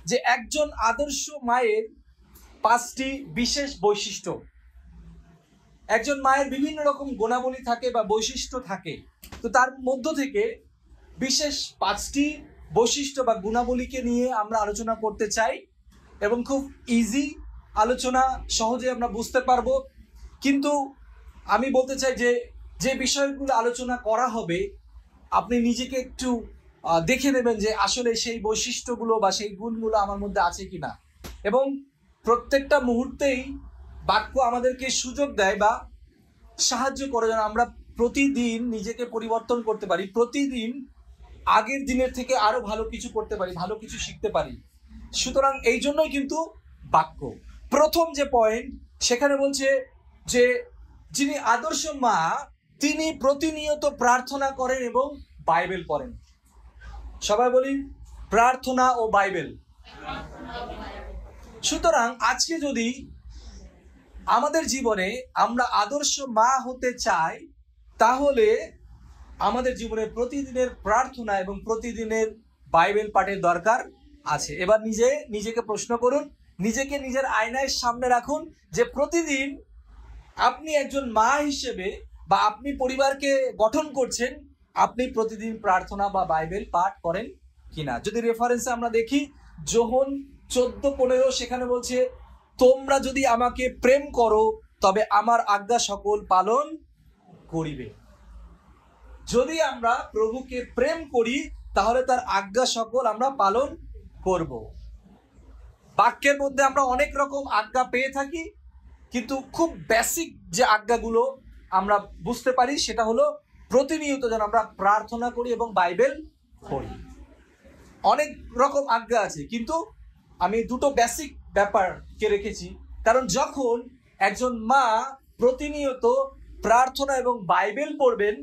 যে একজন আদর্শ মায়ের 5টি বিশেষ বৈশিষ্ট্য। একজন মায়ের বিভিন্ন রকম গুণাবলী থাকে বা বৈশিষ্ট্য থাকে, তো তার মধ্য থেকে বিশেষ 5টি বৈশিষ্ট্য বা গুণাবলীকে নিয়ে আমরা আলোচনা করতে চাই এবং খুব ইজি আলোচনা, সহজে আমরা বুঝতে পারবো। কিন্তু আমি বলতে চাই যে যে বিষয়গুলো আলোচনা করা হবে আপনি নিজেকে একটু দেখে নেবেন যে আসলে সেই বৈশিষ্ট্যগুলো বা সেই গুণগুলো আমার মধ্যে আছে কিনা। এবং প্রত্যেকটা মুহূর্তেই বাক্য আমাদেরকে সুযোগ দেয় বা সাহায্য করে যেন আমরা প্রতিদিন নিজেকে পরিবর্তন করতে পারি, প্রতিদিন আগের দিনের থেকে আরো ভালো কিছু করতে পারি, ভালো কিছু শিখতে পারি। সুতরাং এই জন্যই কিন্তু বাক্য। প্রথম যে পয়েন্ট সেখানে বলছে যে যিনি আদর্শ মা তিনি প্রতিনিয়ত প্রার্থনা করেন এবং বাইবেল পড়েন। সবাই বলি প্রার্থনা ও বাইবেল। সুতরাং আজকে যদি আমাদের জীবনে আমরা আদর্শ মা হতে চাই তাহলে আমাদের জীবনে প্রতিদিনের প্রার্থনা এবং প্রতিদিনের বাইবেল পাঠের দরকার আছে। এবার নিজেকে প্রশ্ন করুন, নিজেকে নিজের আয়নার সামনে রাখুন যে প্রতিদিন আপনি একজন মা হিসেবে বা আপনি পরিবারকে গঠন করছেন, আপনি প্রতিদিন প্রার্থনা বা বাইবেল পাঠ করেন কিনা। যদি রেফারেন্সে আমরা দেখি যোহন 14:15, সেখানে বলছে তোমরা যদি আমাকে প্রেম করো তবে আমার আজ্ঞা সকল পালন করিবে। যদি আমরা প্রভুকে প্রেম করি তাহলে তার আজ্ঞা সকল আমরা পালন করব। বাক্যের মধ্যে আমরা অনেক রকম আজ্ঞা পেয়ে থাকি, কিন্তু খুব বেসিক যে আজ্ঞাগুলো আমরা বুঝতে পারি সেটা হলো প্রতিনিয়ত যেন আমরা প্রার্থনা করি এবং বাইবেল পড়ি। অনেক রকম আজ্ঞা আছে, কিন্তু আমি দুটো বেসিক ব্যাপারকে রেখেছি, কারণ যখন একজন মা প্রতিনিয়ত প্রার্থনা এবং বাইবেল পড়বেন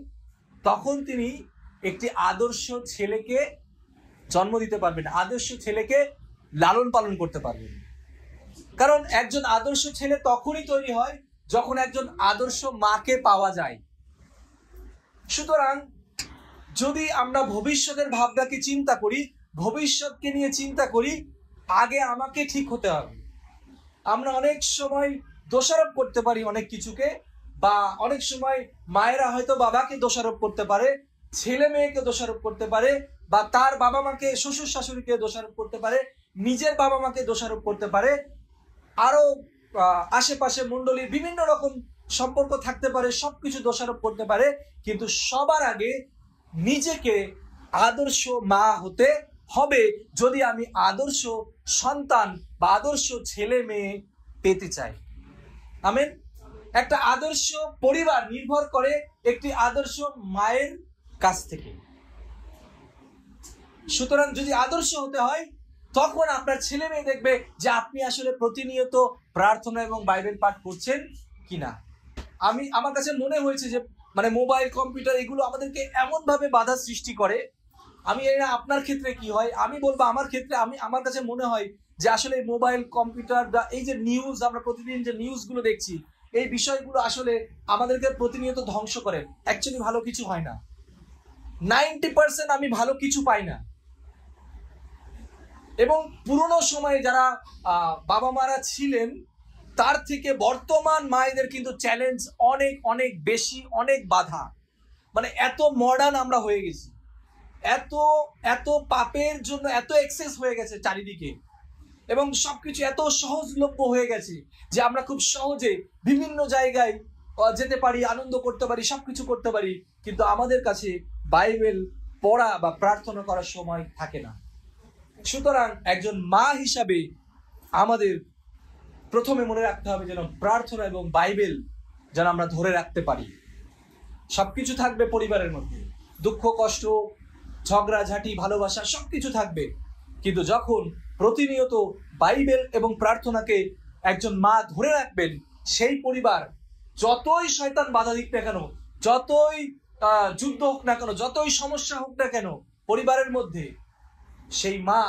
তখন তিনি একটি আদর্শ ছেলেকে জন্ম দিতে পারবেন, আদর্শ ছেলেকে লালন পালন করতে পারবেন। কারণ একজন আদর্শ ছেলে তখনই তৈরি হয় যখন একজন আদর্শ মাকে পাওয়া যায়। সুতরাং যদি আমরা ভবিষ্যতের ভাবনাকে চিন্তা করি, ভবিষ্যৎকে নিয়ে চিন্তা করি, আগে আমাকে ঠিক হতে হবে। আমরা অনেক সময় দোষারোপ করতে পারি অনেক কিছুকে, বা অনেক সময় মায়েরা হয়তো বাবাকে দোষারোপ করতে পারে, ছেলে মেয়েকে দোষারোপ করতে পারে, বা তার বাবা মাকে, শ্বশুর শাশুড়িকে দোষারোপ করতে পারে, নিজের বাবা মাকে দোষারোপ করতে পারে, আরো আশেপাশে মণ্ডলীর বিভিন্ন রকম সম্পর্ক থাকতে পারে, সবকিছু দোষারোপ করতে পারে। কিন্তু সবার আগে নিজেকে আদর্শ মা হতে হবে যদি আমি আদর্শ সন্তান বা আদর্শ ছেলে মেয়ে পেতে চাই। আমেন। একটা আদর্শ পরিবার নির্ভর করে একটি আদর্শ মায়ের কাছ থেকে। সুতরাং যদি আদর্শ হতে হয় তখন আপনার ছেলে মেয়ে দেখবে যে আপনি আসলে প্রতিনিয়ত প্রার্থনা এবং বাইবেল পাঠ করছেন কিনা। আমার কাছে মনে হয়েছে যে মোবাইল কম্পিউটার এগুলো আমাদেরকে এমন ভাবে বাধা সৃষ্টি করে। আমি জানি না আপনার ক্ষেত্রে কি হয়, আমি বলবো আমার ক্ষেত্রে আমার কাছে মনে হয় যে আসলে মোবাইল কম্পিউটার বা এই যে নিউজ, আমরা প্রতিদিন যে নিউজগুলো দেখছি, এই বিষয়গুলো আসলে আমাদেরকে প্রতিনিয়ত ধ্বংস করে। অ্যাকচুয়ালি ভালো কিছু হয় না, 90% আমি ভালো কিছু পাই না। এবং পুরনো সময়ে যারা বাবা মারা ছিলেন তার থেকে বর্তমান মায়েদের কিন্তু চ্যালেঞ্জ অনেক অনেক বেশি, অনেক বাধা। এত মডার্ন আমরা হয়ে গেছি, এত এত পাপের জন্য এত এক্সেস হয়ে গেছে চারিদিকে, এবং সবকিছু এত সহজলভ্য হয়ে গেছে যে আমরা খুব সহজে বিভিন্ন জায়গায় যেতে পারি, আনন্দ করতে পারি, সবকিছু করতে পারি, কিন্তু আমাদের কাছে বাইবেল পড়া বা প্রার্থনা করার সময় থাকে না। সুতরাং একজন মা হিসাবে আমাদের প্রথমে মনে রাখতে হবে যেন প্রার্থনা এবং বাইবেল যেন আমরা ধরে রাখতে পারি। সবকিছু থাকবে পরিবারের মধ্যে, দুঃখ কষ্ট, ঝগড়াঝাটি, ভালোবাসা সবকিছু থাকবে, কিন্তু যখন প্রতিনিয়ত বাইবেল এবং প্রার্থনাকে একজন মা ধরে রাখবেন, সেই পরিবার যতই শয়তান বাধা দিক না কেন, যতই যুদ্ধ হোক না কেন, যতই সমস্যা হোক না কেন পরিবারের মধ্যে, সেই মা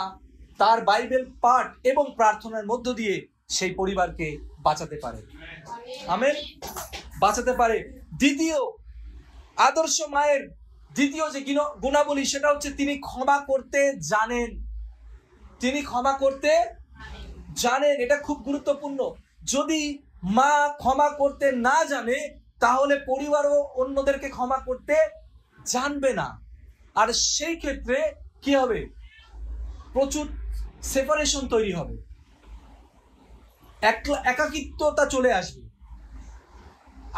তার বাইবেল পাঠ এবং প্রার্থনার মধ্য দিয়ে সেই পরিবারকে বাঁচাতে পারে। আমেন, বাঁচাতে পারে। দ্বিতীয় আদর্শ মায়ের দ্বিতীয় যে গুণাবলী সেটা হচ্ছে তিনি ক্ষমা করতে জানেন। তিনি ক্ষমা করতে জানেন। এটা খুব গুরুত্বপূর্ণ। যদি মা ক্ষমা করতে না জানে তাহলে পরিবারও অন্যদেরকে ক্ষমা করতে জানবে না। আর সেই ক্ষেত্রে কি হবে? প্রচুর সেপারেশন তৈরি হবে, একাকিত্বতা চলে আসবে।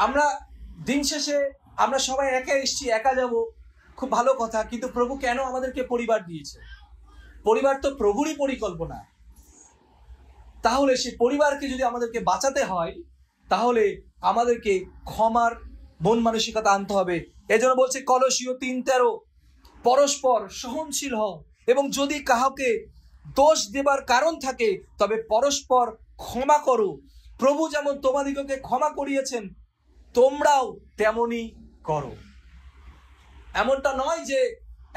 আমরা দিন শেষে আমরা সবাই একা এসছি, একা যাব, খুব ভালো কথা, কিন্তু প্রভু কেন আমাদেরকে পরিবার দিয়েছে? পরিবার তো প্রভুরই পরিকল্পনা। তাহলে সেই পরিবারকে যদি আমাদেরকে বাঁচাতে হয় তাহলে আমাদেরকে ক্ষমার মন মানসিকতা আনতে হবে। এজন্য বলছে কলসীয় 3:13, পরস্পর সহনশীল হও এবং যদি কাউকে দোষ দেবার কারণ থাকে তবে পরস্পর ক্ষমা করো। প্রভু যেমন তোমাদিগকে ক্ষমা করিয়েছেন তোমরাও তেমনি করো। এমনটা নয় যে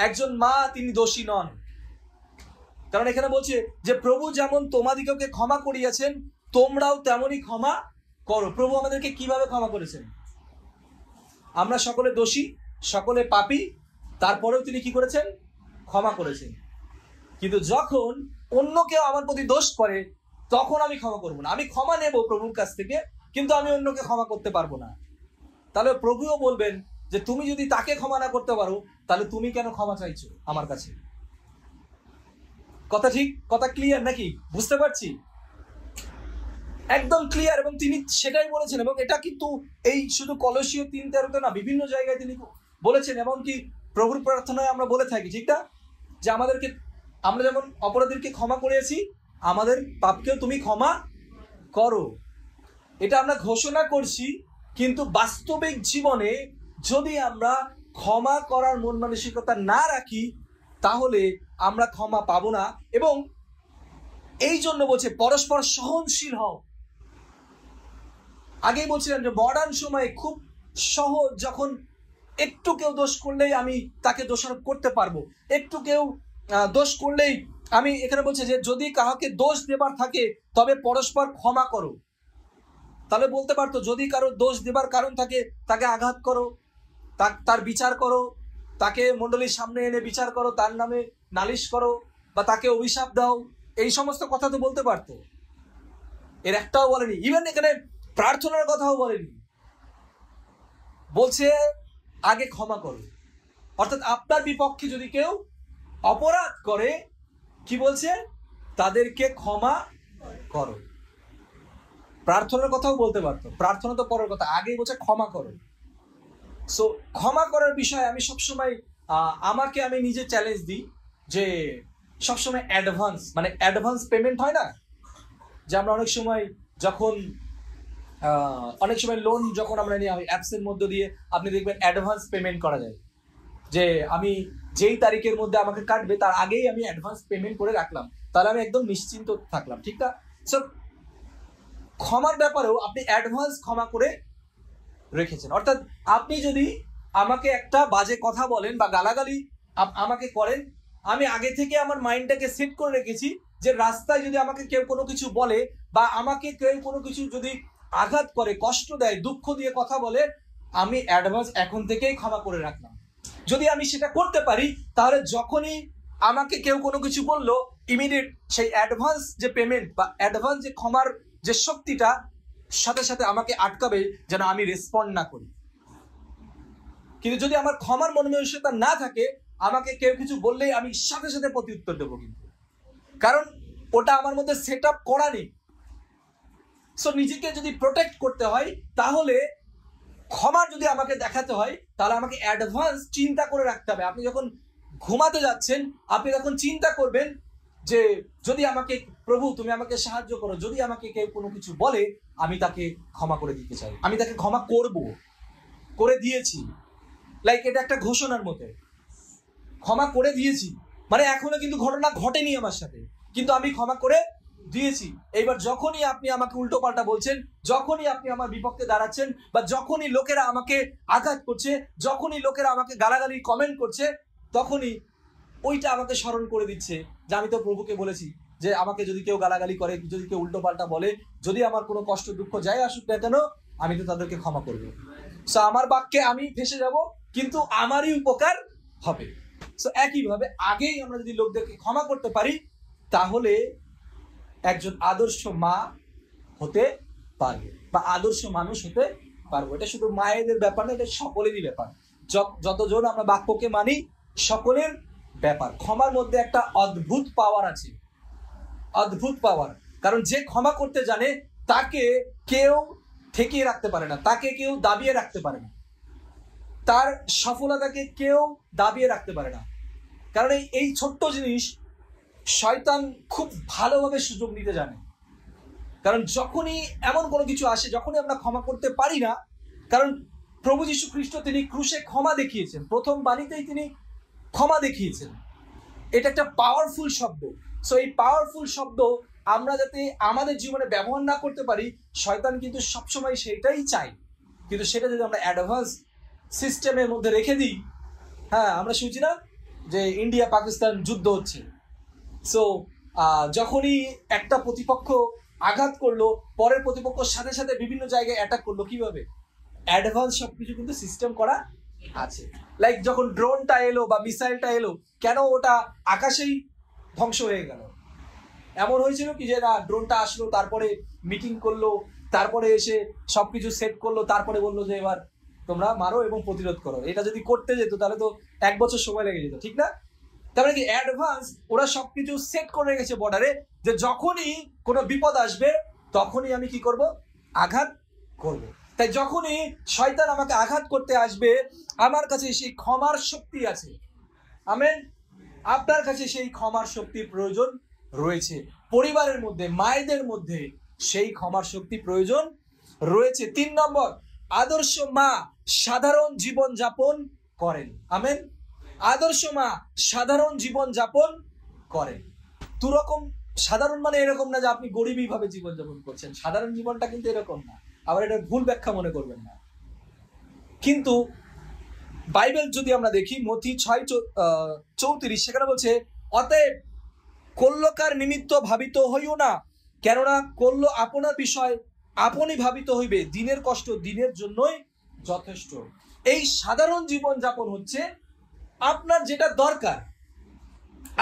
একজন মা তিনি দোষী নন, কারণ এখানে বলছে যে প্রভু যেমন তোমাদিগকে ক্ষমা করিয়েছেন তোমরাও তেমনি ক্ষমা করো। প্রভু আমাদেরকে কিভাবে ক্ষমা করেছেন? আমরা সকলে দোষী, সকলে পাপী, তারপরেও তিনি কি করেছেন? ক্ষমা করেছেন। কিন্তু যখন অন্য কেউ আমার প্রতি দোষ করে তখন আমি ক্ষমা করবো না। আমি ক্ষমা নেব প্রভুর কাছ থেকে, কিন্তু আমি অন্যকে ক্ষমা করতে পারবো না। তাহলে প্রভুও বলবেন যে তুমি যদি তাকে ক্ষমা না করতে পারো তাহলে তুমি কেন ক্ষমা চাইছো আমার কাছে? কথা ঠিক? কথা ক্লিয়ার নাকি? বুঝতে পারছি? একদম ক্লিয়ার। এবং তিনি সেটাই বলেছেন, এবং এটা কিন্তু এই শুধু কলসীয় 3:13 না, বিভিন্ন জায়গায় তিনি বলেছেন। এমনকি প্রভুর প্রার্থনায় আমরা বলে থাকি, ঠিক না, যে আমরা যেমন অপরাধীকে ক্ষমা করেছি আমাদের পাপকেও তুমি ক্ষমা করো। এটা আমরা ঘোষণা করছি, কিন্তু বাস্তবিক জীবনে যদি আমরা ক্ষমা করার মন মানসিকতা না রাখি তাহলে আমরা ক্ষমা পাবো না। এবং এই জন্য বলছে পরস্পর সহনশীল হও। আগেই বলছিলাম যে মডার্ন সময়ে খুব সহজ, যখন একটু কেউ দোষ করলেই আমি তাকে দোষারোপ করতে পারবো, একটু কেউ দোষ করলেই আমি, এখানে বলছে যে যদি কাউকে দোষ দেবার থাকে তবে পরস্পর ক্ষমা করো। তাহলে বলতে পারতো যদি কারো দোষ দেবার কারণ থাকে তাকে আঘাত করো, তার বিচার করো, তাকে মণ্ডলীর সামনে এনে বিচার করো, তার নামে নালিশ করো, বা তাকে অভিশাপ দাও, এই সমস্ত কথা তো বলতে পারতো। এর একটাও বলেনি। ইভেন এখানে প্রার্থনার কথাও বলেনি, বলছে আগে ক্ষমা করো। অর্থাৎ আপনার বিপক্ষে যদি কেউ অপরাধ করে কি বলছে? তাদেরকে ক্ষমা করো। প্রার্থনার কথাও বলতে পারতো, প্রার্থনা তো পরের কথা, আগেই বলছে ক্ষমা করো। সো ক্ষমা করার বিষয়ে আমি সবসময় আমি নিজে চ্যালেঞ্জ দিই যে সবসময় অ্যাডভান্স পেমেন্ট হয় না, যে আমরা অনেক সময় লোন যখন আমরা নিই অ্যাপসের মধ্যে দিয়ে, আপনি দেখবেন অ্যাডভান্স পেমেন্ট করা যায়, যে আমি যেই তারিখের মধ্যে আমাকে কাটবে তার আগেই আমি অ্যাডভান্স পেমেন্ট করে রাখলাম, তাহলে আমি একদম নিশ্চিন্ত থাকলাম, ঠিক না? সো ক্ষমার ব্যাপারেও আপনি অ্যাডভান্স ক্ষমা করে রেখেছেন। অর্থাৎ আপনি যদি আমাকে একটা বাজে কথা বলেন বা গালাগালি আমাকে করেন, আমি আগে থেকে আমার মাইন্ডটাকে সেট করে রেখেছি যে রাস্তায় যদি আমাকে কেউ কোনো কিছু বলে বা আমাকে কেউ কোনো কিছু যদি আঘাত করে, কষ্ট দেয়, দুঃখ দিয়ে কথা বলে, আমি অ্যাডভান্স এখন থেকেই ক্ষমা করে রাখলাম। যদি আমি সেটা করতে পারি তাহলে যখনই আমাকে কেউ কোনো কিছু বললো ইমিডিয়েট সেই অ্যাডভান্স যে পেমেন্ট বা অ্যাডভান্স যে ক্ষমার যে শক্তিটা সাথে সাথে আমাকে আটকাবে যেন আমি রেসপন্ড না করি। কিন্তু যদি আমার ক্ষমার মনোমানসিকতা না থাকে, আমাকে কেউ কিছু বললেই আমি সাথে সাথে প্রত্যুত্তর দেবো, কিন্তু কারণ ওটা আমার মধ্যে সেট আপ করা নেই। সো নিজেকে যদি প্রোটেক্ট করতে হয় তাহলে ক্ষমা যদি আমাকে দেখাতে হয় তাহলে আমাকে অ্যাডভান্স চিন্তা করে রাখতে হবে। আপনি যখন ঘুমাতে যাচ্ছেন আপনি তখন চিন্তা করবেন যে যদি আমাকে, প্রভু তুমি আমাকে সাহায্য করো, যদি আমাকে কেউ কোনো কিছু বলে আমি তাকে ক্ষমা করে দিতে চাই, আমি তাকে ক্ষমা করে দিয়েছি। লাইক এটা একটা ঘোষণার মতো, ক্ষমা করে দিয়েছি মানে এখনো কিন্তু ঘটনা ঘটেনি আমার সাথে, কিন্তু আমি ক্ষমা করে দিয়েছি। এইবার যখনই আপনি আমাকে উল্টো পাল্টা বলছেন, যখনই আপনি আমার বিপক্ষে দাঁড়াচ্ছেন, বা যখনই লোকেরা আমাকে আঘাত করছে, যখনই লোকেরা আমাকে গালাগালি কমেন্ট করছে, তখনই ওইটা আমাকে স্মরণ করে দিচ্ছে যে আমি তো প্রভুকে বলেছি যে আমাকে যদি কেউ গালাগালি করে, যদি কেউ উল্টো পাল্টা বলে, যদি আমার কোনো কষ্ট দুঃখ যাই আসুক না কেন, আমি তো তাদেরকে ক্ষমা করব। সো আমার বাক্যে আমি ফেসে যাব কিন্তু আমারই উপকার হবে। সো একইভাবে আগেই আমরা যদি লোকদেরকে ক্ষমা করতে পারি তাহলে একজন আদর্শ মা হতে পারবে বা আদর্শ মানুষ হতে পারবো। এটা শুধু মায়েদের ব্যাপার না, এটা সকলেরই ব্যাপার। যতজন আমরা বাক্যকে মানি সকলের ব্যাপার। ক্ষমার মধ্যে একটা অদ্ভুত পাওয়ার আছে, অদ্ভুত পাওয়ার। কারণ যে ক্ষমা করতে জানে তাকে কেউ ঠেকিয়ে রাখতে পারে না, তাকে কেউ দাবিয়ে রাখতে পারে না, তার সফলতাকে কেউ দাবিয়ে রাখতে পারে না। কারণ এই ছোট্ট জিনিস শয়তান খুব ভালোভাবে সুযোগ নিতে জানে। কারণ যখনই এমন কোনো কিছু আসে, যখনই আমরা ক্ষমা করতে পারি না, কারণ প্রভু যীশু খ্রিস্ট তিনি ক্রুশে ক্ষমা দেখিয়েছেন, প্রথম বাণীতেই তিনি ক্ষমা দেখিয়েছেন। এটা একটা পাওয়ারফুল শব্দ। সো এই পাওয়ারফুল শব্দ আমরা যাতে আমাদের জীবনে ব্যবহার না করতে পারি, শয়তান কিন্তু সবসময় সেটাই চাই। কিন্তু সেটা যদি আমরা অ্যাডভান্স সিস্টেমের মধ্যে রেখে দিই, হ্যাঁ, আমরা শুনছি না যে ইন্ডিয়া পাকিস্তান যুদ্ধ হচ্ছে। সো যখনই একটা প্রতিপক্ষ আঘাত করলো, পরের প্রতিপক্ষের সাথে সাথে বিভিন্ন জায়গায় অ্যাটাক করলো, কিভাবে? অ্যাডভান্স সবকিছু কিন্তু সিস্টেম করা আছে। লাইক যখন ড্রোনটা এলো বা মিসাইলটা এলো, কেন ওটা আকাশেই ধ্বংস হয়ে গেল? এমন হয়েছিল কি যে না, ড্রোনটা আসলো, তারপরে মিটিং করলো, তারপরে এসে সবকিছু সেট করলো, তারপরে বললো যে এবার তোমরা মারো এবং প্রতিরোধ করো। এটা যদি করতে যেত তাহলে তো 1 বছর সময় লেগে যেত, ঠিক না? তারপরে কি অ্যাডভান্স ওরা সবকিছু সেট করে রেখেছে বর্ডারে, যে যখনই কোনো বিপদ আসবে তখনই আমি কি করব? আঘাত করব। তাই যখনই শয়তান আমাকে আঘাত করতে আসবে, আমার কাছে সেই ক্ষমার শক্তি আছে। আমেন। আপনার কাছে সেই ক্ষমার শক্তির প্রয়োজন রয়েছে। পরিবারের মধ্যে, মায়েদের মধ্যে সেই ক্ষমার শক্তি প্রয়োজন রয়েছে। 3 নম্বর, আদর্শ মা সাধারণ জীবন যাপন করেন। আমেন। আদর্শ মা সাধারণ জীবন যাপন করেন। দুরকম সাধারণ মানে এরকম না যে আপনি গরিবী ভাবে জীবন যাপন করছেন। সাধারণ জীবনটা কিন্তু এরকম না, আবার এটা ভুল ব্যাখ্যা মনে করবেন না। কিন্তু বাইবেল যদি আমরা দেখি, মথি 6:34, সেখানে বলছে, অতএব কল্যকার নিমিত্ত ভাবিত হইও না, কেননা কল্য আপনার বিষয় আপনি ভাবিত হইবে, দিনের কষ্ট দিনের জন্যই যথেষ্ট। এই সাধারণ জীবন যাপন হচ্ছে আপনার যেটা দরকার,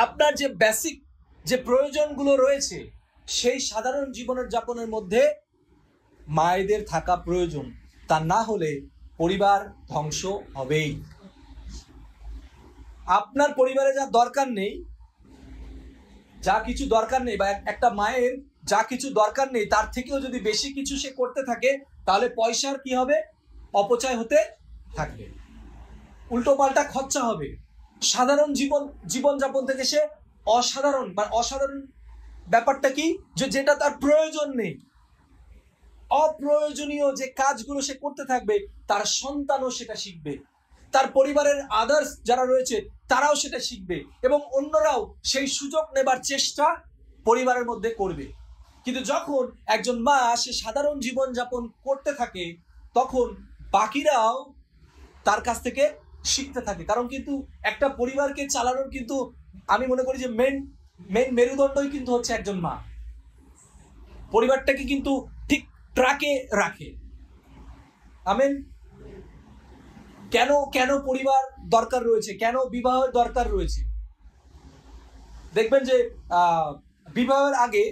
আপনার যে বেসিক যে প্রয়োজনগুলো রয়েছে, সেই সাধারণ জীবনের যাপনের মধ্যে মায়েদের থাকা প্রয়োজন। তা না হলে পরিবার ধ্বংস হবেই। আপনার পরিবারে যা দরকার নেই, যা কিছু দরকার নেই, বা একটা মায়ের যা কিছু দরকার নেই তার থেকেও যদি বেশি কিছু সে করতে থাকে, তাহলে পয়সার কি হবে? অপচয় হতে থাকবে, উল্টো পাল্টা খরচা হবে। সাধারণ জীবনযাপন থেকে সে অসাধারণ বা অসাধারণ ব্যাপারটা কি, যে যেটা তার প্রয়োজন নেই, অপ্রয়োজনীয় যে কাজগুলো সে করতে থাকবে, তার সন্তানও সেটা শিখবে, তার পরিবারের আদার্স যারা রয়েছে তারাও সেটা শিখবে, এবং অন্যরাও সেই সুযোগ নেবার চেষ্টা পরিবারের মধ্যে করবে। কিন্তু যখন একজন মা সে সাধারণ জীবনযাপন করতে থাকে, তখন বাকিরাও তার কাছ থেকে শিখতে থাকে। কারণ কিন্তু একটা পরিবারকে চালানোর কিন্তু আমি মনে করি যে মেন মেরুদণ্ডই কিন্তু হচ্ছে একজন মা। পরিবারটাকে কিন্তু ঠিক ট্র্যাকে রাখে। আমেন। কেন পরিবার দরকার রয়েছে, কেন বিবাহের দরকার রয়েছে? দেখবেন যে বিবাহের আগে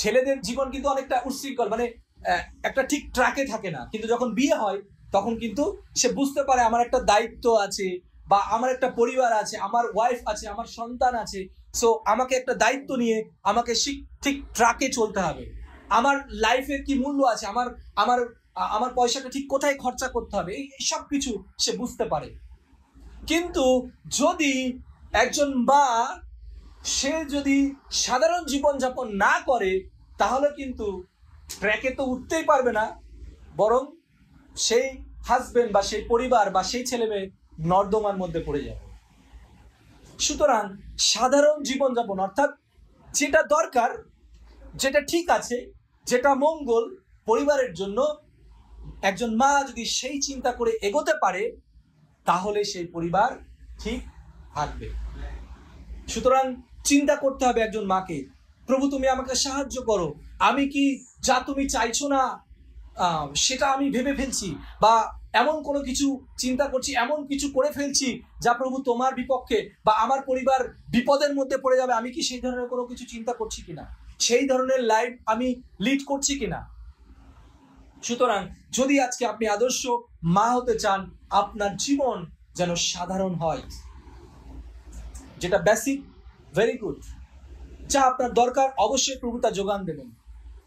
ছেলেদের জীবন কিন্তু অনেকটা উচ্ছৃঙ্খল, মানে একটা ঠিক ট্র্যাকে থাকে না। কিন্তু যখন বিয়ে হয় তখন কিন্তু সে বুঝতে পারে আমার একটা দায়িত্ব আছে, বা আমার একটা পরিবার আছে, আমার ওয়াইফ আছে, আমার সন্তান আছে। সো আমাকে একটা দায়িত্ব নিয়ে আমাকে ঠিক ট্র্যাকে চলতে হবে। আমার লাইফের কি মূল্য আছে, আমার পয়সাটা ঠিক কোথায় খরচা করতে হবে, এই সব কিছু সে বুঝতে পারে। কিন্তু যদি একজন মা সে যদি সাধারণ জীবনযাপন না করে, তাহলে কিন্তু ট্র্যাকে তো উঠতেই পারবে না, বরং সেই হাজবেন্ড বা সেই পরিবার বা সেই ছেলে মেয়ে নর্দমার মধ্যে পড়ে যাবে। সুতরাং সাধারণ জীবনযাপন অর্থাৎ যেটা দরকার, যেটা ঠিক আছে, যেটা মঙ্গল পরিবারের জন্য, একজন মা যদি সেই চিন্তা করে এগোতে পারে, তাহলে সেই পরিবার ঠিক থাকবে। সুতরাং চিন্তা করতে হবে একজন মাকে, প্রভু তুমি আমাকে সাহায্য করো, আমি কি যা তুমি চাইছো না সেটা আমি ভেবে ফেলছি, বা এমন কোনো কিছু চিন্তা করছি, এমন কিছু করে ফেলছি যা প্রভু তোমার বিপক্ষে, বা আমার পরিবার বিপদের মধ্যে পড়ে যাবে, আমি কি সেই ধরনের কোনো কিছু চিন্তা করছি কিনা, সেই ধরনের লাইফ আমি লিড করছি কিনা। সুতরাং যদি আজকে আপনি আদর্শ মা হতে চান, আপনার জীবন যেন সাধারণ হয়, যেটা বেসিক, ভেরি গুড, যা আপনার দরকার অবশ্যই প্রভু তা যোগান দেবেন।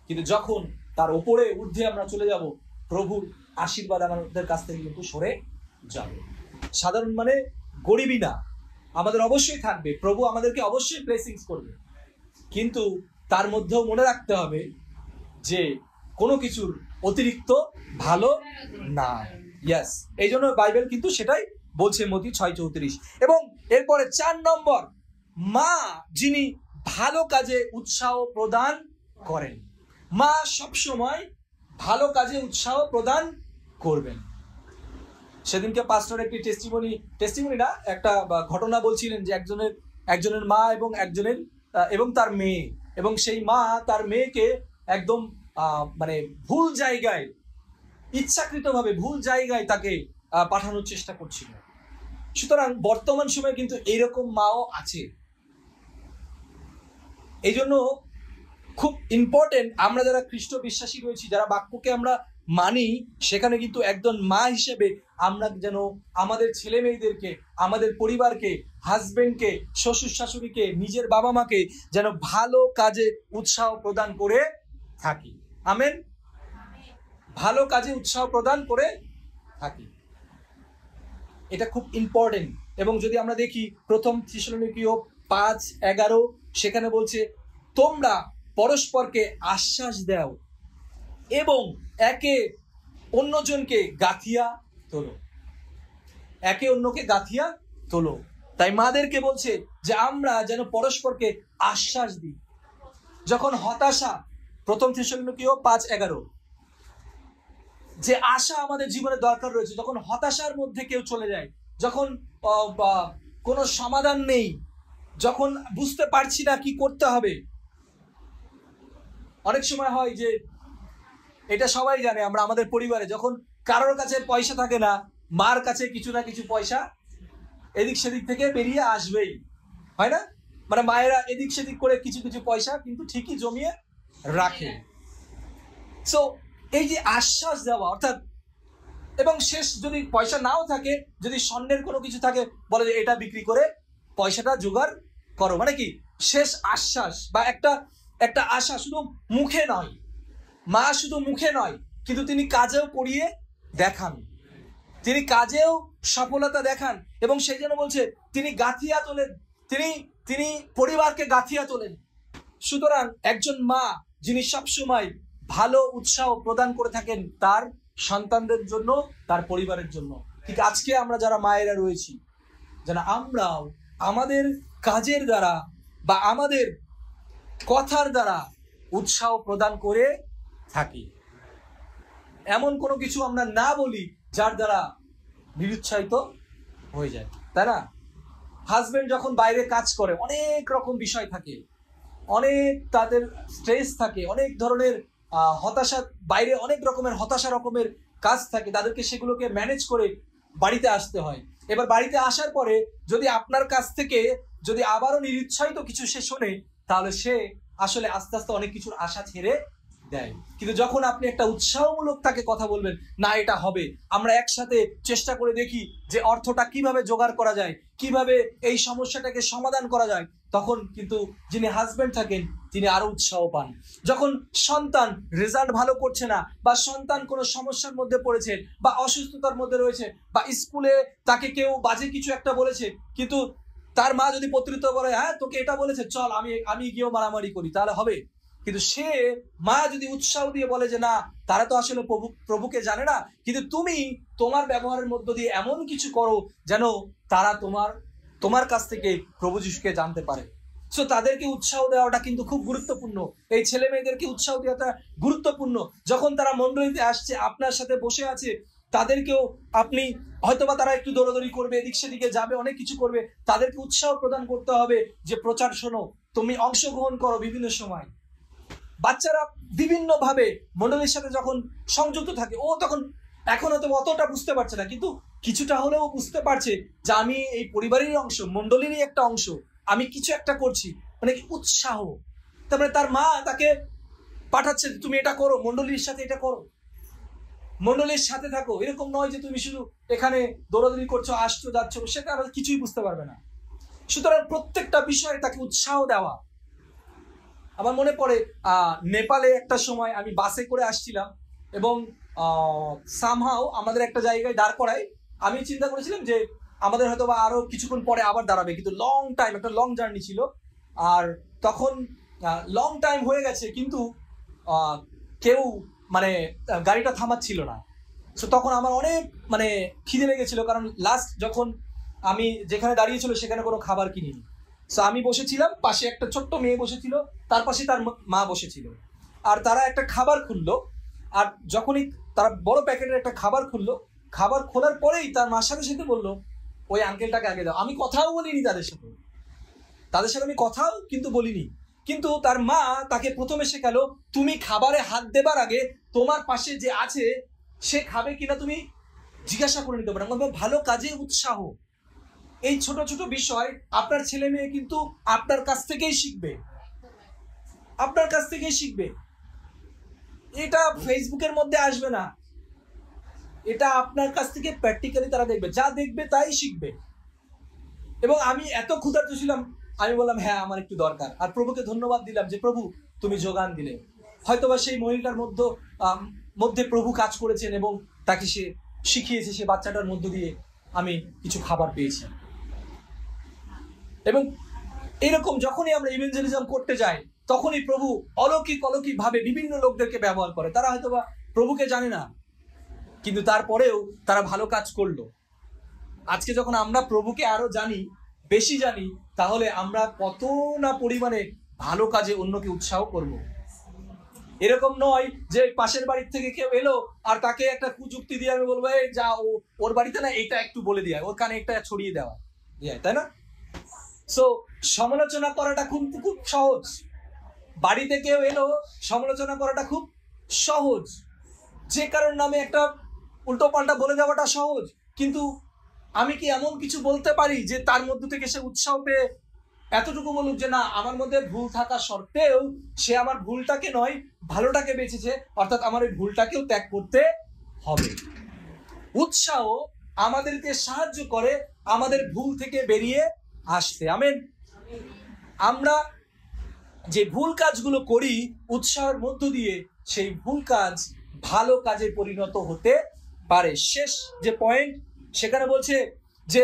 কিন্তু যখন তার উপরে ঊর্ধ্বে আমরা চলে যাব, প্রভুর আশীর্বাদ আমাদের কাছ থেকে কিন্তু সরে যাবে। সাধারণ মানে গরিবই না, আমাদের অবশ্যই থাকবে, প্রভু আমাদেরকে অবশ্যই ব্লেসিংস করবে, কিন্তু তার মধ্যেও মনে রাখতে হবে যে কোনো কিছুর অতিরিক্ত ভালো না। ইয়েস, এই জন্য বাইবেল কিন্তু সেটাই বলছে, মতি 6:34। এবং এরপরে 4 নম্বর, মা যিনি ভালো কাজে উৎসাহ প্রদান করেন। মা সবসময় ভালো কাজে উৎসাহ প্রদান করবেন। সেদিনকে পাস্টর একটি টেস্টিমনি না, একটা ঘটনা বলছিলেন যে একজনের মা এবং তার মেয়ে, এবং সেই মা তার মেয়েকে একদম মানে ভুল জায়গায়, ইচ্ছাকৃতভাবে ভুল জায়গায় তাকে পাঠানোর চেষ্টা করছিল। সুতরাং বর্তমান সময়ে কিন্তু এইরকম মাও আছে। এই জন্য খুব ইম্পর্টেন্ট, আমরা যারা খ্রিস্ট বিশ্বাসী রয়েছি, যারা বাক্যকে আমরা মানি, সেখানে কিন্তু একজন মা হিসেবে আমরা যেন আমাদের ছেলে মেয়েদেরকে, আমাদের পরিবারকে, হাজবেন্ডকে, শ্বশুর শাশুড়িকে, নিজের বাবা মাকে যেন ভালো কাজে উৎসাহ প্রদান করে থাকি। আমেন। ভালো কাজে উৎসাহ প্রদান করে থাকি, এটা খুব ইম্পর্টেন্ট। এবং যদি আমরা দেখি প্রথম থিসসলুনিকীয় 5:11, সেখানে বলছে, তোমরা পরস্পরকে আশ্বাস দাও এবং একে অন্যজনকে গাঁথিয়া তোলো। একে অন্যকে গাঁথিয়া তোলো। তাই মাদেরকে বলছে যে আমরা যেন পরস্পরকে আশ্বাস দিই। যখন হতাশা, প্রথম থিসসলুনিকীয় 5:11, যে আশা আমাদের জীবনে দরকার রয়েছে, যখন হতাশার মধ্যে কেউ চলে যায়, যখন কোনো সমাধান নেই, যখন বুঝতে পারছি না কি করতে হবে। অনেক সময় হয় যে, এটা সবাই জানে, আমরা আমাদের পরিবারে যখন কারোর কাছে পয়সা থাকে না, মার কাছে কিছু না কিছু পয়সা এদিক সেদিক থেকে বেরিয়ে আসবেই, হয় না? মানে মায়েরা এদিক সেদিক করে কিছু কিছু পয়সা কিন্তু ঠিকই জমিয়ে রাখে। সো এই যে আশ্বাস দেওয়া, অর্থাৎ, এবং শেষ যদি পয়সা নাও থাকে, যদি স্বর্ণের কোনো কিছু থাকে, বলে যে এটা বিক্রি করে পয়সাটা জোগাড় করো। মানে কি, শেষ আশ্বাস বা একটা আশা শুধু মুখে নয়, মা শুধু মুখে নয়, কিন্তু তিনি কাজেও করিয়ে দেখান, তিনি কাজেও সফলতা দেখান। এবং সেই জন্য বলছে তিনি গাঁথিয়া তোলেন, তিনি পরিবারকে গাঁথিয়া তোলেন। সুতরাং একজন মা যিনি সবসময় ভালো উৎসাহ প্রদান করে থাকেন তার সন্তানদের জন্য, তার পরিবারের জন্য, ঠিক আজকে আমরা যারা মায়েরা রয়েছি, যেন আমরাও আমাদের কাজের দ্বারা বা আমাদের কথার দ্বারা উৎসাহ প্রদান করে থাকি। এমন কোনো কিছু আমরা না বলি যার দ্বারা নিরুৎসাহিত হয়ে যায়, তাই না? হাজবেন্ড যখন বাইরে কাজ করে, অনেক রকম বিষয় থাকে, অনেক তাদের স্ট্রেস থাকে, অনেক ধরনের হতাশা, বাইরে অনেক রকমের হতাশা রকমের কাজ থাকে, তাদেরকে সেগুলোকে ম্যানেজ করে বাড়িতে আসতে হয়। এবার বাড়িতে আসার পরে যদি আপনার কাছ থেকে যদি আবারও নিরুৎসাহিত কিছু সে শোনে, তাহলে সে আসলে আস্তে আস্তে অনেক কিছুর আশা ছেড়ে দেয়। কিন্তু যখন আপনি একটা উৎসাহমূলক তাকে কথা বলবেন, না এটা হবে, আমরা একসাথে চেষ্টা করে দেখি যে অর্থটা কিভাবে জোগাড় করা যায়, কিভাবে এই সমস্যাটাকে সমাধান করা যায়, তখন কিন্তু যিনি হাজবেন্ড থাকেন তিনি আরো উৎসাহ পান। যখন সন্তান রেজাল্ট ভালো করছে না, বা সন্তান কোনো সমস্যার মধ্যে পড়েছে, বা অসুস্থতার মধ্যে রয়েছে, বা স্কুলে তাকে কেউ বাজে কিছু একটা বলেছে, কিন্তু তার মা যদি প্রতিনিয়ত বলে, হ্যাঁ তোকে এটা বলেছে, চল আমি গিয়েও মারামারি করি, তাহলে হবে। কিন্তু সে মা যদি উৎসাহ দিয়ে বলে যে না, তারা তো আসলে প্রভুকে জানে না, কিন্তু তুমি তোমার ব্যবহারের মধ্য দিয়ে এমন কিছু করো যেন তারা তোমার কাছ থেকে প্রভু যিশুকে জানতে পারে। সো তাদেরকে উৎসাহ দেওয়াটা কিন্তু খুব গুরুত্বপূর্ণ। এই ছেলে মেয়েদেরকে উৎসাহ দেওয়াটা গুরুত্বপূর্ণ। যখন তারা মণ্ডলীতে আসছে, আপনার সাথে বসে আছে, তাদেরকেও আপনি হয়তোবা তারা একটু দৌড়াদৌড়ি করবে, এদিক সেদিকে যাবে, অনেক কিছু করবে, তাদেরকে উৎসাহ প্রদান করতে হবে যে প্রচার শোনো, তুমি অংশগ্রহণ করো বিভিন্ন সময়। বাচ্চারা বিভিন্ন ভাবে মণ্ডলীর সাথে যখন সংযুক্ত থাকে, ও তখন এখন হয়তো অতটা বুঝতে পারছে না, কিন্তু কিছুটা হলেও বুঝতে পারছে যে আমি এই পরিবারেরই অংশ, মণ্ডলীরই একটা অংশ, আমি কিছু একটা করছি, মানে কি উৎসাহ। তারপরে তার মা তাকে পাঠাচ্ছে, তুমি এটা করো, মণ্ডলীর সাথে এটা করো, মণ্ডলীর সাথে থাকো। এরকম নয় যে তুমি শুধু এখানে দৌড়াদৌড়ি করছো, আসছো যাচ্ছ, সেটা আমরা কিছুই বুঝতে পারবে না। সুতরাং প্রত্যেকটা বিষয়ে তাকে উৎসাহ দেওয়া। আমার মনে পড়ে নেপালে একটা সময় আমি বাসে করে আসছিলাম এবং সামহাও আমাদের একটা জায়গায় দাঁড় করায়। আমি চিন্তা করেছিলাম যে আমাদের হয়তো বা আরো কিছুক্ষণ পরে আবার দাঁড়াবে, কিন্তু লং টাইম, একটা লং জার্নি ছিল, আর তখন লং টাইম হয়ে গেছে, কিন্তু কেউ মানে গাড়িটা থামাচ্ছিল না। সো তখন আমার অনেক মানে খিদে লেগেছিল, কারণ লাস্ট যখন আমি যেখানে দাঁড়িয়েছিল সেখানে কোনো খাবার কিনিনি। সো আমি বসেছিলাম, পাশে একটা ছোট্ট মেয়ে বসেছিল, তার পাশে তার মা বসেছিল, আর তারা একটা খাবার খুললো। আর যখনই তারা বড় প্যাকেটের একটা খাবার খুললো, খাবার খোলার পরেই তার মার সাথে সাথে বললো, ওই আঙ্কেলটাকে আগে দাও। আমি কথাও বলিনি তাদের সাথে, আমি কথাও কিন্তু বলিনি, কিন্তু তার মা তাকে প্রথমে শেখালো, তুমি খাবারে হাত দেবার আগে তোমার পাশে যে আছে সে খাবে কিনা তুমি জিজ্ঞাসা করে নিতে পারো। ভালো কাজে উৎসাহ। এই ছোট ছোট বিষয় আপনার ছেলে মেয়ে কিন্তু আপনার কাছ থেকেই শিখবে, আপনার কাছ থেকেই শিখবে। এটা ফেসবুকের মধ্যে আসবে না, এটা আপনার কাছ থেকে প্র্যাকটিক্যালি তারা দেখবে, যা দেখবে তাই শিখবে। এবং আমি এত ক্ষুধার্ত ছিলাম, আমি বললাম হ্যাঁ আমার একটু দরকার, আর প্রভুকে ধন্যবাদ দিলাম যে প্রভু তুমি যোগান দিলে। হয়তোবা সেই মহিলাটার মধ্যে প্রভু কাজ করেছেন এবং তাকে সে শিখিয়েছে, সে বাচ্চাটার মধ্য দিয়ে আমি কিছু খাবার পেয়েছি। এবং এরকম যখনই আমরা ইভাঞ্জেলিজম করতে যাই, তখনই প্রভু অলৌকিক ভাবে বিভিন্ন লোকদেরকে ব্যবহার করে। তারা হয়তোবা প্রভুকে জানে না, কিন্তু তারপরেও তারা ভালো কাজ করলো। আজকে যখন আমরা প্রভুকে আরো জানি, বেশি জানি, তাহলে আমরা কত না পরিমাণে ভালো কাজে অন্যকে উৎসাহ করব। এরকম নয় যে পাশের বাড়ির থেকে কেউ এলো আর তাকে একটা কুযুক্তি দিয়ে আমি বলবো এই যা ওর বাড়িতে না এটা একটু বলে দেয়, ওর কানে একটা ছড়িয়ে দেওয়া, তাই না? সো সমালোচনা করাটা খুব সহজ। বাড়িতে কেউ এলো, সমালোচনা করাটা খুব সহজ, যে কারোর নামে একটা উল্টো পাল্টা বলে দেওয়াটা সহজ। কিন্তু আমি কি এমন কিছু বলতে পারি যে তার মধ্যে থেকে সে উৎসাহ পেয়ে এতটুকু বলুক যে না, আমার মধ্যে ভুল থাকা সত্ত্বেও সে আমার ভুলটাকে নয় ভালোটাকে বেঁচেছে, অর্থাৎ আমার এই ভুলটাকেও ত্যাগ করতে হবে। উৎসাহ আমাদেরকে সাহায্য করে আমাদের ভুল থেকে বেরিয়ে আসতে। আমেন। আমরা যে ভুল কাজগুলো করি উৎসাহের মধ্য দিয়ে, সেই ভুল কাজ ভালো কাজে পরিণত হতে পারে। শেষ যে পয়েন্ট সেখানে বলছে যে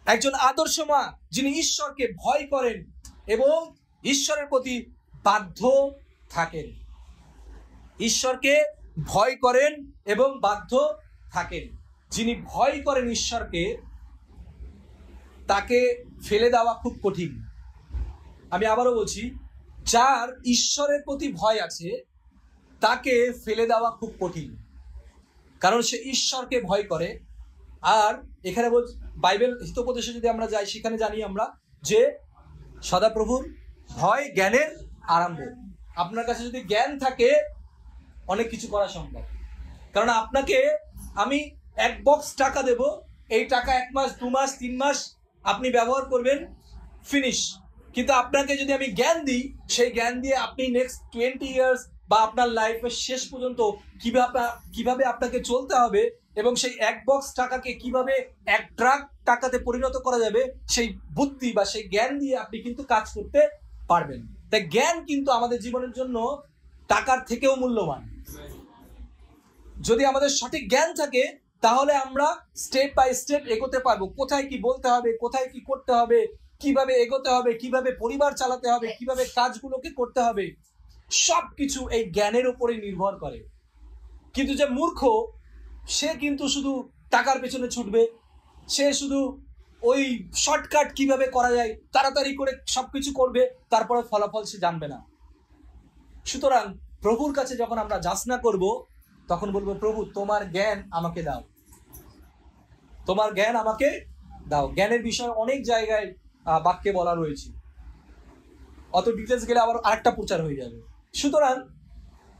একজন আদর্শ মা যিনি ঈশ্বরকে ভয় করেন এবং ঈশ্বরের প্রতি বাধ্য থাকেন। ঈশ্বরকে ভয় করেন এবং বাধ্য থাকেন। যিনি ভয় করেন ঈশ্বরকে, তাকে ফেলে দেওয়া খুব কঠিন। আমি আবারও বলছি, যার ঈশ্বরের প্রতি ভয় আছে তাকে ফেলে দেওয়া খুব কঠিন, কারণ সে ঈশ্বরকে ভয় করে। আর এখানে বাইবেল হিতোপদেশে যদি আমরা যাই, সেখানে জানি আমরা যে সদাপ্রভুর ভয় জ্ঞানের আরম্ভ। আপনার কাছে যদি জ্ঞান থাকে, অনেক কিছু করা সম্ভব। কারণ আপনাকে আমি এক বক্স টাকা দেব, এই টাকা 1 মাস 2 মাস 3 মাস আপনি ব্যবহার করবেন, ফিনিশ। কিন্তু আপনাকে যদি আমি জ্ঞান দিই, সেই জ্ঞান দিয়ে আপনি নেক্সট 20 ইয়ার্স বা আপনার লাইফের শেষ পর্যন্ত কিভাবে আপনাকে চলতে হবে এবং সেই 1 বক্স টাকাকে কিভাবে 1 ট্রাক টাকাতে পরিণত করা যাবে, সেই বুদ্ধি বা সেই জ্ঞান দিয়ে আপনি কিন্তু কাজ করতে পারবেন। তাই জ্ঞান কিন্তু আমাদের জীবনের জন্য টাকার থেকেও মূল্যবান। যদি আমাদের সঠিক জ্ঞান থাকে, তাহলে আমরা স্টেপ বাই স্টেপ এগোতে পারবো। কোথায় কি বলতে হবে, কোথায় কি করতে হবে, কিভাবে এগোতে হবে, কিভাবে পরিবার চালাতে হবে, কিভাবে কাজগুলোকে করতে হবে, সবকিছু এই জ্ঞানের উপরে নির্ভর করে। কিন্তু যে মূর্খ, সে কিন্তু শুধু টাকার পেছনে ছুটবে, সে শুধু ওই শর্টকাট কিভাবে করা যায় তাড়াতাড়ি করে সবকিছু করবে, তারপরে ফলাফল সে জানবে না। সুতরাং প্রভুর কাছে যখন আমরা যাচনা করব, তখন বলবো প্রভু তোমার জ্ঞান আমাকে দাও, তোমার জ্ঞান আমাকে দাও। জ্ঞানের বিষয়ে অনেক জায়গায় বাক্যে বলা রয়েছে, অত ডিটেলস গেলে আবার আরেকটা প্রচার হয়ে যাবে। সুতরাং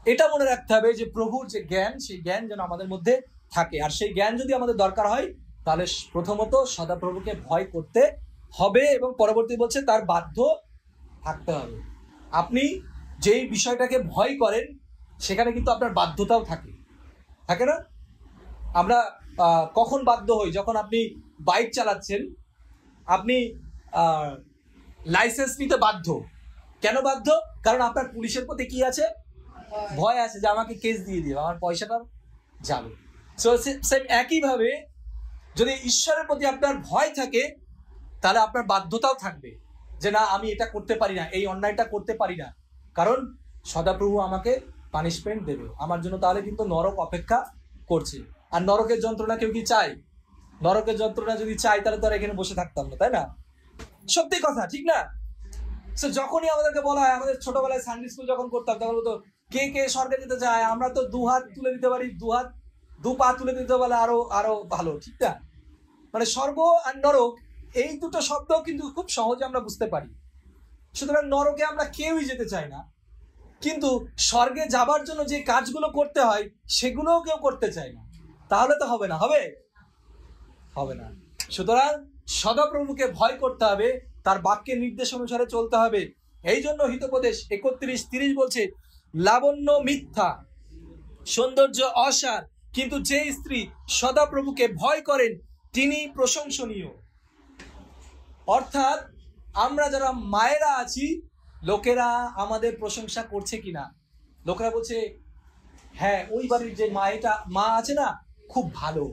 এটা মনে রাখতে হবে যে প্রভুর যে জ্ঞান, সেই জ্ঞান যেন আমাদের মধ্যে থাকে। আর সেই জ্ঞান যদি আমাদের দরকার হয়, তাহলে প্রথমত সদাপ্রভুকে ভয় করতে হবে এবং পরবর্তী বলছে তার বাধ্য থাকতে হবে। আপনি যেই বিষয়টাকে ভয় করেন সেখানে কিন্তু আপনার বাধ্যতাও থাকে না? আমরা কখন বাধ্য হই? যখন আপনি বাইক চালাচ্ছেন, আপনি লাইসেন্স নিতে বাধ্য। কেন বাধ্য? কারণ আপনার পুলিশের প্রতি কি আছে? ভয় আছে যে আমাকে কেস দিয়ে দিবে, আমার পয়সাটা যাবে। সো সেম একইভাবে যদি ঈশ্বরের প্রতি আপনার ভয় থাকে, তাহলে আপনার বাধ্যতাও থাকবে যে না, আমি এটা করতে পারি না, এই অন্যায়টা করতে পারি না, কারণ সদাপ্রভু আমাকে পানিশমেন্ট দেবে আমার জন্য। তাহলে কিন্তু নরক অপেক্ষা করছে। আর নরকের যন্ত্রণা কেউ কি চায়? নরকের যন্ত্রণা যদি চাই তাহলে তো আর এখানে বসে থাকতাম না, তাই না? সত্যি কথা, ঠিক না? সো যখনই আমাদেরকে বলা হয়, আমাদের ছোটবেলায় সানডে স্কুল যখন করতাম তখন বলতো কে কে স্বর্গে যেতে চায়, আমরা তো 2 হাত তুলে দিতে পারি, 2 পা তুলে দিতে পারলে আরো ভালো, ঠিক না? মানে স্বর্গ আর নরক এই দুটো শব্দ কিন্তু খুব সহজে আমরা বুঝতে পারি। সুতরাং নরকে আমরা কেউই যেতে চাই না, কিন্তু স্বর্গে যাবার জন্য যে কাজগুলো করতে হয় সেগুলোও কেউ করতে চায় না। তাহলে তো হবে না, হবে না। সুতরাং সদাপ্রভুকে ভয় করতে হবে, তার বাক্যের নির্দেশ অনুসারে চলতে হবে। এই জন্য হিতোপদেশ 31:30 বলছে, লাবণ্য মিথ্যা, সৌন্দর্য অসার, কিন্তু যে স্ত্রী সদাপ্রভুকে ভয় করেন তিনি প্রশংসনীয়। অর্থাৎ আমরা যারা মায়েরা আছি, লোকেরা আমাদের প্রশংসা করছে কিনা? লোকেরা বলছে হ্যাঁ, ওই বাড়ির যে মা আছে না, খুব ভালো,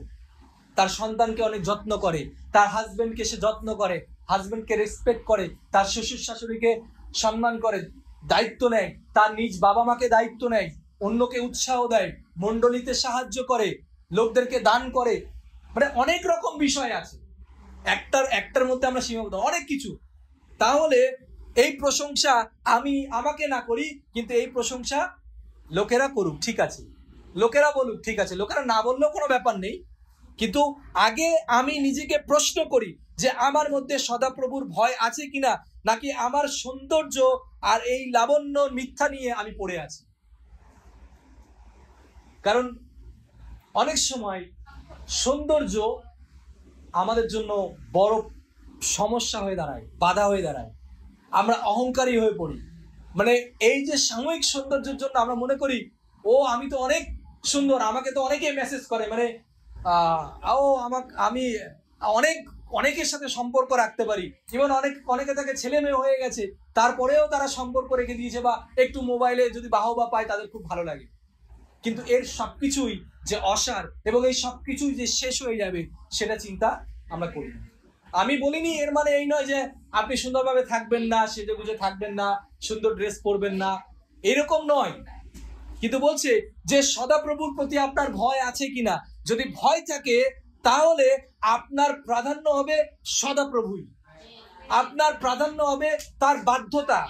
তার সন্তানকে অনেক যত্ন করে, তার হাজবেন্ডকে সে যত্ন করে, হাজবেন্ডকে রেসপেক্ট করে, তার শ্বশুর শাশুড়িকে সম্মান করে, দায়িত্ব নেয়, তার নিজ বাবা মাকে দায়িত্ব নেয়, অন্যকে উৎসাহ দেয়, মণ্ডলীতে সাহায্য করে, লোকদেরকে দান করে। মানে অনেক রকম বিষয় আছে, একটার মধ্যে আমরা সীমাবদ্ধ, অনেক কিছু। তাহলে এই প্রশংসা আমি আমাকে না করি, কিন্তু এই প্রশংসা লোকেরা করুক, ঠিক আছে, লোকেরা বলুক, ঠিক আছে, লোকেরা না বললেও কোনো ব্যাপার নেই, কিন্তু আগে আমি নিজেকে প্রশ্ন করি যে আমার মধ্যে সদাপ্রভুর ভয় আছে কিনা, নাকি আমার সৌন্দর্য আর এই লাবণ্য মিথ্যা নিয়ে আমি পড়ে আছি। কারণ অনেক সময় সৌন্দর্য আমাদের জন্য বড় সমস্যা হয়ে দাঁড়ায়, বাধা হয়ে দাঁড়ায়, আমরা অহংকারী হয়ে পড়ি। মানে এই যে সাময়িক সৌন্দর্যের জন্য আমরা মনে করি ও আমি তো অনেক সুন্দর, আমাকে তো অনেকে মেসেজ করে, মানে আমি অনেকের সাথে সম্পর্ক রাখতে পারি, ইভেন অনেকে তাকে ছেলে মেয়ে হয়ে গেছে, তারপরেও তারা সম্পর্ক রেখে দিয়েছে, বা একটু মোবাইলে যদি বাহবা পায় তাদের খুব ভালো লাগে। কিন্তু এর সবকিছুই যে অসার এবং এই সবকিছুই যে শেষ হয়ে যাবে সেটা চিন্তা আমরা করি না। আমি বলিনি এর মানে এই নয় যে আপনি সুন্দরভাবে থাকবেন না, সেজে গুজে থাকবেন না, সুন্দর ড্রেস পরবেন না, এরকম নয়। কিন্তু বলছে যে সদাপ্রভুর প্রতি আপনার ভয় আছে কিনা। যদি ভয় থাকে তাহলে আপনার প্রাধান্য হবে সদাপ্রভুই, আপনার প্রাধান্য হবে তার বাধ্যতা।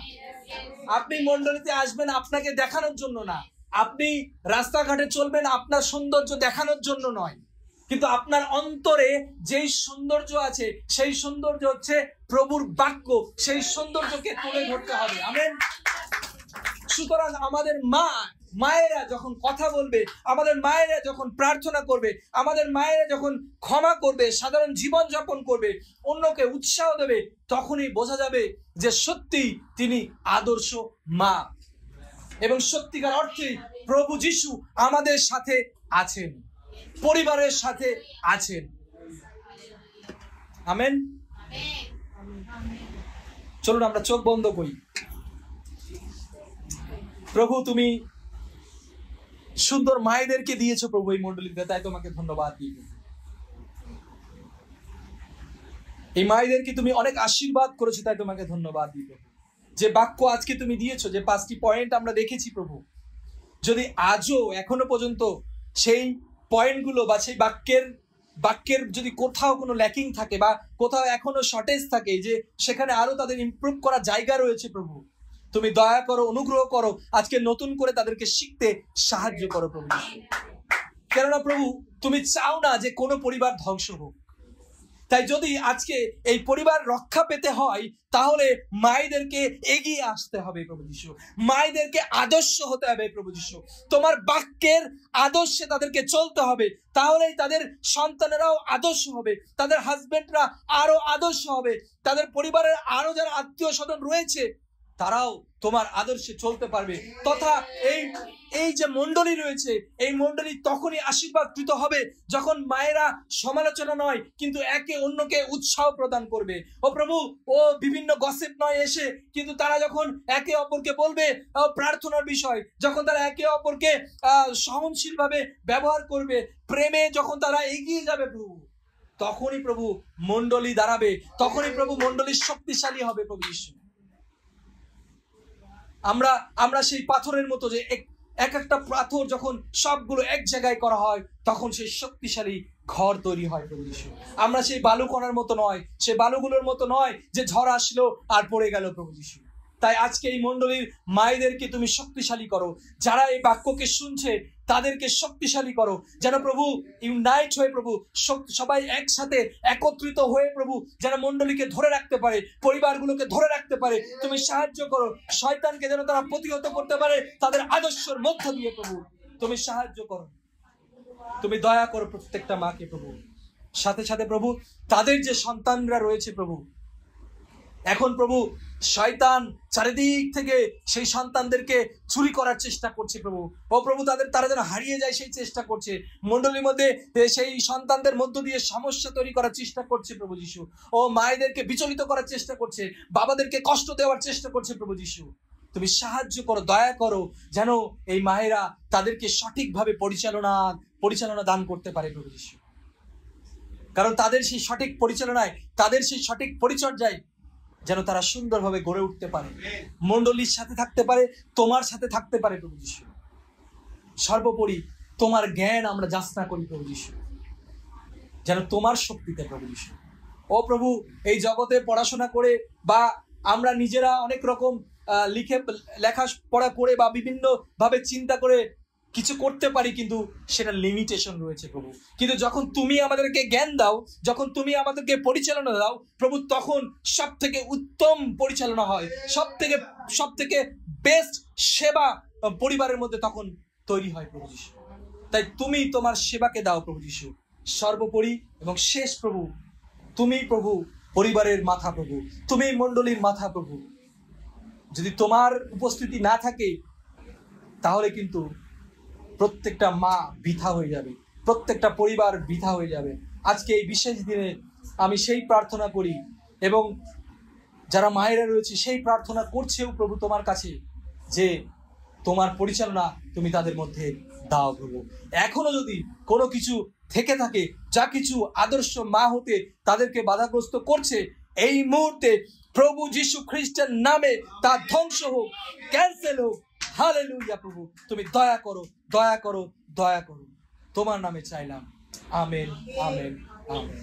আপনি মণ্ডলীতে আসবেন আপনাকে দেখানোর জন্য না, আপনি রাস্তাঘাটে চলবেন আপনার সৌন্দর্য দেখানোর জন্য নয়, কিন্তু আপনার অন্তরে যেই সৌন্দর্য আছে সেই সৌন্দর্য হচ্ছে প্রভুর বাক্য, সেই সৌন্দর্যকে তুলে ধরতে হবে। আমেন। সুতরাং আমাদের মায়েরা যখন কথা বলবে, আমাদের মায়েরা যখন প্রার্থনা করবে, আমাদের মায়েরা যখন ক্ষমা করবে, সাধারণ জীবন যাপন করবে, অন্যকে উৎসাহ দেবে, তখনই বোঝা যাবে যে সত্যি তিনি আদর্শ মা এবং সত্যিকার অর্থে প্রভু যিশু আমাদের সাথে আছেন, পরিবারের সাথে আছেন। আমেন। চলুন আমরা চোখ বন্ধ করি। প্রভু তুমি সুন্দর মায়েদেরকে দিয়েছো প্রভু এই মণ্ডলীতে, তাই তোমাকে ধন্যবাদ দিই। এই মায়েদেরকে তুমি অনেক আশীর্বাদ করেছো, তাই তোমাকে ধন্যবাদ দিই। যে বাক্য আজকে তুমি দিয়েছো, যে 5টি পয়েন্ট আমরা দেখেছি প্রভু, যদি আজও এখনো পর্যন্ত সেই পয়েন্টগুলো বা সেই বাক্যের যদি কোথাও কোনো ল্যাকিং থাকে বা কোথাও এখনো শর্টেজ থাকে, যে সেখানে আরো তাদের ইমপ্রুভ করার জায়গা রয়েছে, প্রভু তুমি দয়া করো, অনুগ্রহ করো, আজকে নতুন করে তাদেরকে শিখতে সাহায্য করো প্রভু। কেননা প্রভু তুমি চাও না যে কোনো পরিবার ধ্বংস হোক, তাই যদি আজকে এই পরিবার রক্ষা পেতে হয়, তাহলে মায়েদেরকে এগিয়ে আসতে হবে প্রভু যিশু, মায়েদেরকে আদর্শ হতে হবে প্রভু যিশু, তোমার বাক্যের আদর্শে তাদেরকে চলতে হবে, তাহলেই তাদের সন্তানেরাও আদর্শ হবে, তাদের হাজবেন্ডরা আরো আদর্শ হবে, তাদের পরিবারের আরো যারা আত্মীয় স্বজন রয়েছে তারাও তোমার আদর্শে চলতে পারবে। তথা এই যে মণ্ডলী রয়েছে, এই মণ্ডলী তখনই আশীর্বাদকৃত হবে যখন মায়েরা সমালোচনা নয় কিন্তু একে অন্যকে উৎসাহ প্রদান করবে। ও প্রভু, ও বিভিন্ন গসিপ নয় এসে, কিন্তু তারা যখন একে অপরকে বলবে প্রার্থনার বিষয়, যখন তারা একে অপরকে সহনশীল ভাবে ব্যবহার করবে, প্রেমে যখন তারা এগিয়ে যাবে প্রভু, তখনই প্রভু মণ্ডলী দাঁড়াবে, তখনই প্রভু মণ্ডলী শক্তিশালী হবে প্রভু যিশু। আমরা সেই পাথরের মতো, যে এক একটা পাথর যখন সবগুলো এক জায়গায় করা হয় তখন সেই শক্তিশালী ঘর তৈরি হয় প্রভু যিশু। আমরা সেই বালু কণার মতো নয়, সেই বালুগুলোর মতো নয় যে ঝড় আসলো আর পড়ে গেল প্রভু যিশু। তাই আজকে এই মণ্ডলীর মায়েদেরকে তুমি শক্তিশালী করো, যারা এই বাক্যকে শুনছে তাদেরকে শক্তিশালী করো, যেন প্রভু ইউনাইট হয়ে প্রভু সবাই একসাথে একত্রিত হয়ে প্রভু যেন মণ্ডলীকে ধরে রাখতে পারে, পরিবারগুলোকে ধরে রাখতে পারে। তুমি সাহায্য করো, শয়তানকে যেন তারা প্রতিহত করতে পারে তাদের আদর্শের মধ্য দিয়ে প্রভু তুমি সাহায্য করো, তুমি দয়া করো প্রত্যেকটা মাকে প্রভু। সাথে সাথে প্রভু তাদের যে সন্তানরা রয়েছে প্রভু, এখন প্রভু শয়তান চারিদিক থেকে সেই সন্তানদেরকে চুরি করার চেষ্টা করছে প্রভু। ও প্রভু, তারা যেন হারিয়ে যায় সেই চেষ্টা করছে, মণ্ডলীর মধ্যে সেই সন্তানদের মধ্য দিয়ে সমস্যা তৈরি করার চেষ্টা করছে প্রভু যিশু। ও মায়েদেরকে বিচলিত করার চেষ্টা করছে, বাবাদেরকে কষ্ট দেওয়ার চেষ্টা করছে প্রভু যিশু। তুমি সাহায্য করো, দয়া করো, যেন এই মায়েরা তাদেরকে সঠিকভাবে পরিচালনা দান করতে পারে প্রভু যিশু। কারণ তাদের সেই সঠিক পরিচালনায়, তাদের সেই সঠিক পরিচর্যায় যেন তারা সুন্দরভাবে গড়ে উঠতে পারে, মণ্ডলীর সাথে থাকতে পারে, তোমার সাথে থাকতে পারে প্রভু যিশু। সর্বোপরি তোমার জ্ঞান আমরা যাচনা করি প্রভু যিশু, যেন তোমার শক্তিতে প্রভু যিশু। ও প্রভু, এই জগতে পড়াশোনা করে বা আমরা নিজেরা অনেক রকম লেখাপড়া করে বা বিভিন্ন ভাবে চিন্তা করে কিছু করতে পারি, কিন্তু সেটা লিমিটেশন রয়েছে প্রভু। কিন্তু যখন তুমি আমাদেরকে জ্ঞান দাও, যখন তুমি আমাদেরকে পরিচালনা দাও প্রভু, তখন সব থেকে উত্তম পরিচালনা হয়, সব থেকে বেস্ট সেবা পরিবারের মধ্যে তখন তৈরি হয় প্রভু যিশু। তাই তুমি তোমার সেবাকে দাও প্রভু যিশু। সর্বোপরি এবং শেষ প্রভু, তুমি প্রভু পরিবারের মাথা প্রভু, তুমি মণ্ডলীর মাথা প্রভু। যদি তোমার উপস্থিতি না থাকে তাহলে কিন্তু প্রত্যেকটা মা বৃথা হয়ে যাবে, প্রত্যেকটা পরিবার বৃথা হয়ে যাবে। আজকে এই বিশেষ দিনে আমি সেই প্রার্থনা করি, এবং যারা মায়েরা রয়েছে সেই প্রার্থনা করছেও প্রভু তোমার কাছে, যে তোমার পরিচালনা তুমি তাদের মধ্যে দাও প্রভু। এখনো যদি কোনো কিছু থেকে থাকে, যা কিছু আদর্শ মা হতে তাদেরকে বাধাগ্রস্ত করছে, এই মুহূর্তে প্রভু যীশু খ্রিস্টের নামে তা ধ্বংস হোক, ক্যান্সেল হোক। হালেলুয়া প্রভু, তুমি দয়া করো, দয়া করো, দয়া করো। তোমার নামে চাইলাম, আমেন, আমেন, আমেন।